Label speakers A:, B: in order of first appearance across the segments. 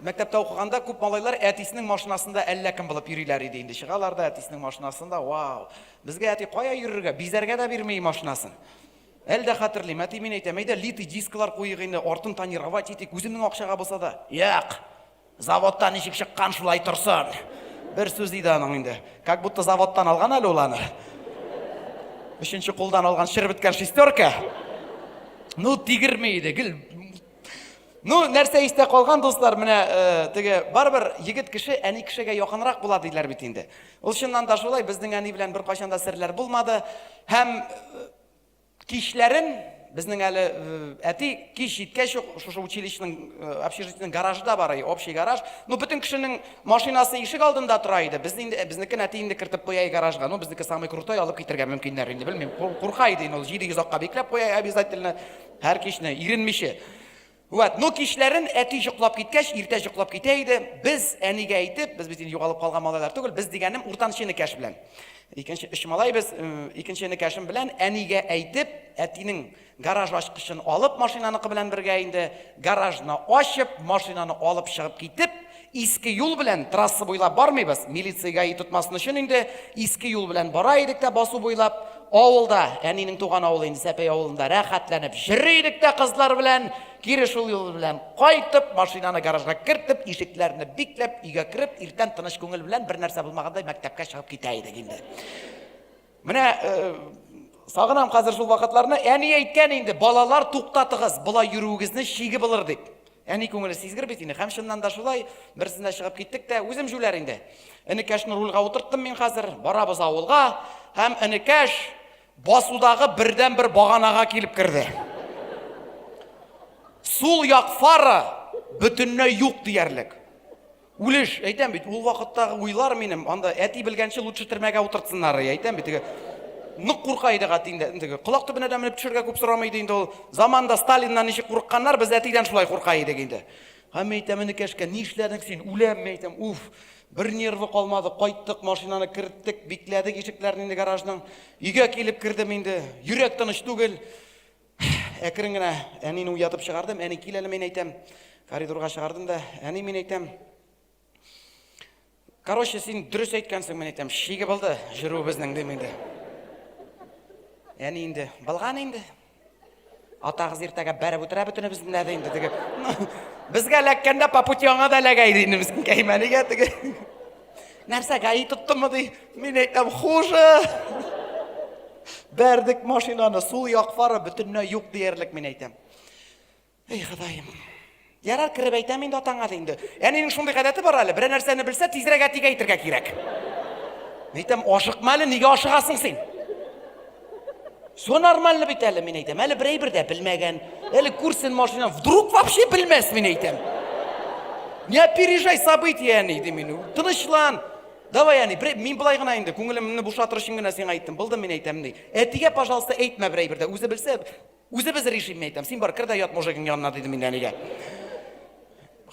A: Мәктәптә укығанда күп малайлар әтисенең машинасында әллә кем булып йөриләр иде инде. Чыгалар да әтисенең машинасында, вау. Безгә әти кая йөрергә? Бизәргә дә бирмей машинасын. Әлдә хәтерлим, әти мин әйтәм, әйдә литий дисклар куйыйк инде, артын тонировать итик, үземнең акчага булса да. Як. Заводтан ничек чыккан шулай торсын. Бер сүз иде аның инде. Как будто заводтан алган әле ул аны. Өченче кулдан алган шербеткән шестерка. Ну тигерми иде, гел. Ну, нәрсә истә калган дуслар, менә теге барбер егет кеше әни кешегә якынрак була диләр бит инде. Ул чыннан да шулай, безнең әни белән бер кайчан да серләр булмады. Һәм кичләрен безнең әле әти кич җиткәч шушы училищеның общежитиеның гаражында бар иде, общий гараж. Ну, бөтен кешенең машинасы ишек алдында тора иде. Безнекен әти инде кертеп куя гаражга. Ну, безнеке самый крутой алып китергә мөмкиннәр инде, белмим. Курка иде ул 700 акка бикләп куя обязательно һәр кичне иренмичә. Вот, ну кичләрен әти җоклап киткәч, иртә җоклап китә иде. Без әнигә әйтеп, без бит югалып калган малайлар түгел, без дигәнем уртанчыны кәш белән. Икенче эш малай без икенчене кәшем белән әнигә әйтеп, әтинең гараж ачкычын алып машинаныкы белән бергә инде гаражны ачып, машинаны алып чыгып китеп, иске юл белән трасса буйлап бармыйбыз. Милициягә тотмасын өчен инде иске юл белән бара идек тә басу буйлап. Авылда, әнинең туган авылы инде Сәпәй авылында рәхәтләнеп йөри идек тә кызлар белән, кире шул юл белән кайтып, машинаны гаражга кертеп, ишекләрне бикләп, өйгә кереп, иртән тыныч күңел белән бер нәрсә булмагандай мәктәпкә чыгып китә идек инде. Менә сагынам хәзер шул вакытларны, әни әйткән инде, балалар туктатыгыз, булай йөрүегезне шиге булыр дип. Әни күңеле сизгер бит инде, һәм шуннан да шулай берсендә чыгып киттек тә, үзем жүләр инде. Энекәшне рульга утырттым мин хәзер, барабыз авылга, һәм энекәш басудагы бердән бер баганага килеп керде. Сул як фары бөтенләй юк диярлек. Үлеш, әйтәм бит, ул вакыттагы уйлар минем, анда әти белгәнче лучше төрмәгә утыртсыннар, әйтәм бит. Нык курка иде инде. Колак төбенә дә менеп төшәргә күп сорамый иде инде ул. Заманда Сталиннан ничек курыкканнар, без әтидән шулай курка идек инде. Һәм әйтәм, энекәшкә ни эшләдең син? Үләм, әйтәм, уф. Бер нервы калмады, кайттык, машинаны керттек, бикләдек ишекләрне инде гаражның. Өйгә килеп кирдем инде. Йөрәк тыныч түгел. Әкрен генә әнине уятып чыгардым. Әни кил әле, мин әйтәм. Коридорга чыгардым да, әни мин әйтәм. Короче, син дөрес әйткәнсең, мин әйтәм. Шиге булды җыру безнең дим инде. Әни инде, булган инде. Атагыз иртәгә бәреп үтерә бөтенебезне дә инде теге. Безгә ләккәндә по пути аңа да ләгәйде инде безнең кәймәнигә теге. Нәрсә гаи тоттымы ди? Мин әйтәм, хуже. Бәрдек машинаны, сул як фары бөтенләй юк диярлек, мин әйтәм. Эй Ходаем. Ярар киреп әйтәм инде атаңа инде. Әнинең шундый гадәте бар әле, бер нәрсәне белсә, тизрәк әтигә әйтергә кирәк. Әйтәм, ашыкма әле, нигә ашыгасың син? Все нормально бит әле, мин әйтәм. Әле бер дә белмәгән. Әле күрсен машина, вдруг вообще белмәс, мин әйтәм. Не опережай события, әни, ди мин. Тынычлан. Давай, әни, мин булай гына инде, күңелемне бушатыр өчен генә сиңа әйттем. Булды, мин әйтәм ди. Әтигә, пожалуйста, әйтмә бер дә. Үзе белсә, үзе без решим, мин әйтәм. Син бар, кер дә ят мужигың янына, диде мин әнигә.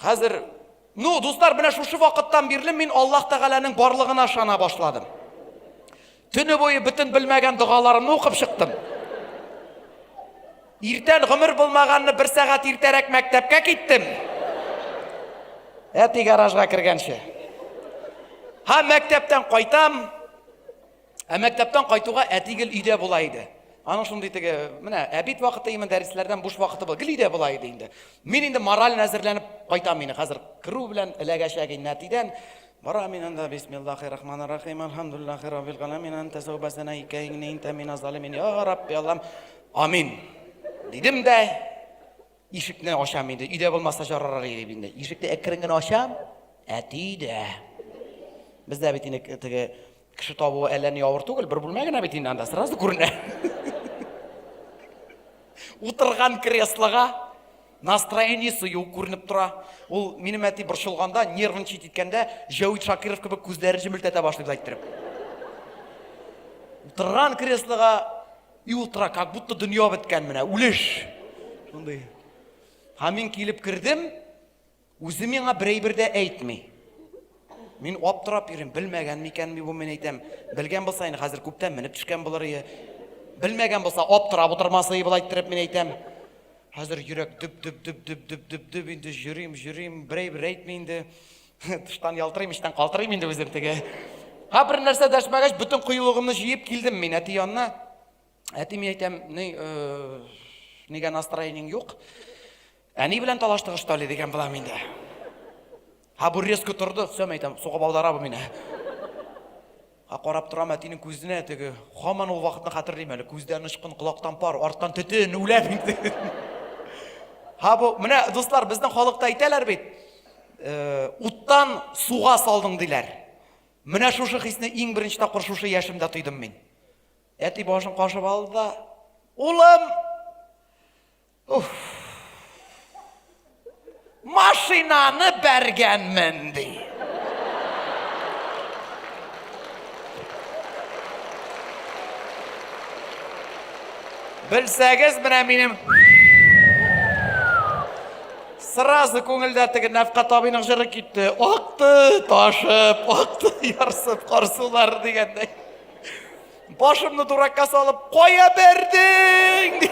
A: Хәзер, ну, дуслар, менә шушы вакыттан бирле мин Аллаһ Тәгаләнең барлыгына ышана башладым. Төне буе бөтен белмәгән дугаларымны укып чыктым. Иртән гомер булмаганны бер сәгать иртәрәк мәктәпкә киттем. Әти гаражга кергәнче. Һәм мәктәптән кайтам. Мәктәптән кайтуга әтигел өйдә була иде. Аның шундый теге, менә әбит вакыты имен дәресләрдән буш вакыты был. Гел өйдә була иде инде. Мин инде мораль әзерләнеп кайтам инде хәзер. Кирү белән эләгәчәк әтидән. Бара мин анда бисмиллаһир-рахманир-рахим. Алхамдулиллаһи раббил аламин. Анта сәүбәсәнә икәйнә интә мин азалимин. Я Рабби Аллам. Амин. Дидем дә ишекне ачам инде. Өйдә булмаса жарарар иде инде. Ишекне әкрен генә ачам. Әти дә. Бездә бит инде теге кеше табуы әллә ни авыр түгел, бер бүлмә генә бит инде анда сразу күренә. Утырган креслога настроениесе юк күренеп тора. Ул минем әти борчылганда, нервничать иткәндә, Җавид Шакиров кебек күзләре җимелтәтә башлый әйттереп. Утырган креслога и утыра, как будто дөнья беткән менә, үлеш. Шундый. Һәм мин килеп кирдем, үзе миңа бер дә әйтми. Мин аптырап йөрим, белмәгән микән бу, мин әйтәм. Белгән булса инде хәзер күптән менеп төшкән булыр иде. Белмәгән булса аптырап утырмасы булай әйттереп мин әйтәм. Хәзер йөрәк дөп инде жүрим, бер әйтми инде. Тыштан ялтырыйм, иштан калтырыйм инде үзем теге. Бер нәрсә дәшмәгәч, бүтән кыюлыгымны җыеп килдем мин әти янына. Әти мин әйтәм, нигә настроениең юк? Әни белән талаштыгыш тали дигән булам инде. Бу резко торды, сөм әйтәм, сугып аударабы мине. Карап торам әтинең күзенә, теге һаман ул вакытны хәтерлим әле, күздән ычкын, колактан пар, арттан төтен, үләм инде. Бу менә дуслар, безнең халыкта әйтәләр бит, уттан суга салдың диләр. Менә шушы хисне иң беренче тапкыр шушы яшемдә тойдым мин. Әти башын кашып алды да, улым, машинаны бәргәнмен ди. Белсәгез, менә минем сразу күңелдә теге Нәфкать абыйның җыры китте. Акты, ташып, акты, ярсып, карсулар дигәндәй. Башымны дуракка салып, кая бердең?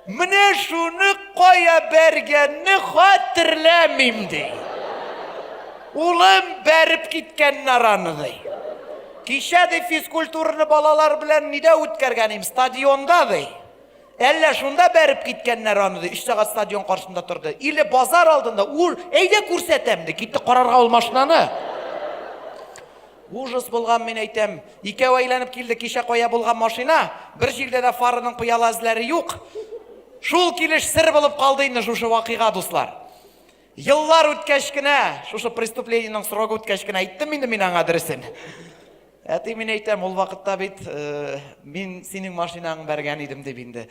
A: Менә шуны кая бергәнне хәтерләмим ди. Улым бәреп киткәннәр аны ди. Кичә ди физкультураны балалар белән нидә үткәргәнем? Стадионда ди. Әллә шунда бәреп киткәннәр аны ди. 3 сәгать стадион каршында торды. Иле базар алдында, әйдә күрсәтәм ди. Китте карарга ул машинаны. Ужас булган, мин әйтәм. Икәү әйләнеп килде, кичә кая булган машина. Бер җирдә дә фарының пыяла эзләре юк. Шул килеш сер булып калды инде шушы вакыйга, дуслар. Еллар үткәч кенә, шушы преступлениенең срогы үткәч кенә әйттем инде мин аңа дөресен. Әти, мин әйтәм, ул вакытта бит мин синең машинаң бәргән идем дип инде.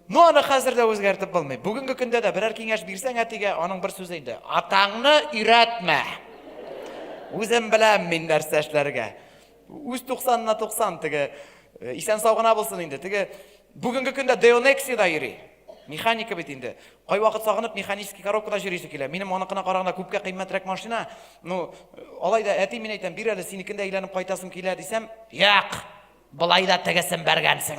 A: Аны хәзер дә үзгәртеп булмый. Бүгенге көндә дә берәр киңәш бирсәң әтигә, аның бер сүзе инде. Атаңны өйрәтмә. Үзем беләм мин нәрсә эшләргә. Үз 90-на 90 теге исән сау гына булсын инде. Теге бүгенге көндә Deonexida йөри. Механика бит инде. Кай вакыт сагынып механический коробкада йөрисе килә. Минем аныкына караганда күпкә кыйммәтрәк машина. Алай да әти, мин әйтәм, бир әле синекендә әйләнеп кайтасым килә дисәм, "Як, булай да тегесен бәргәнсең."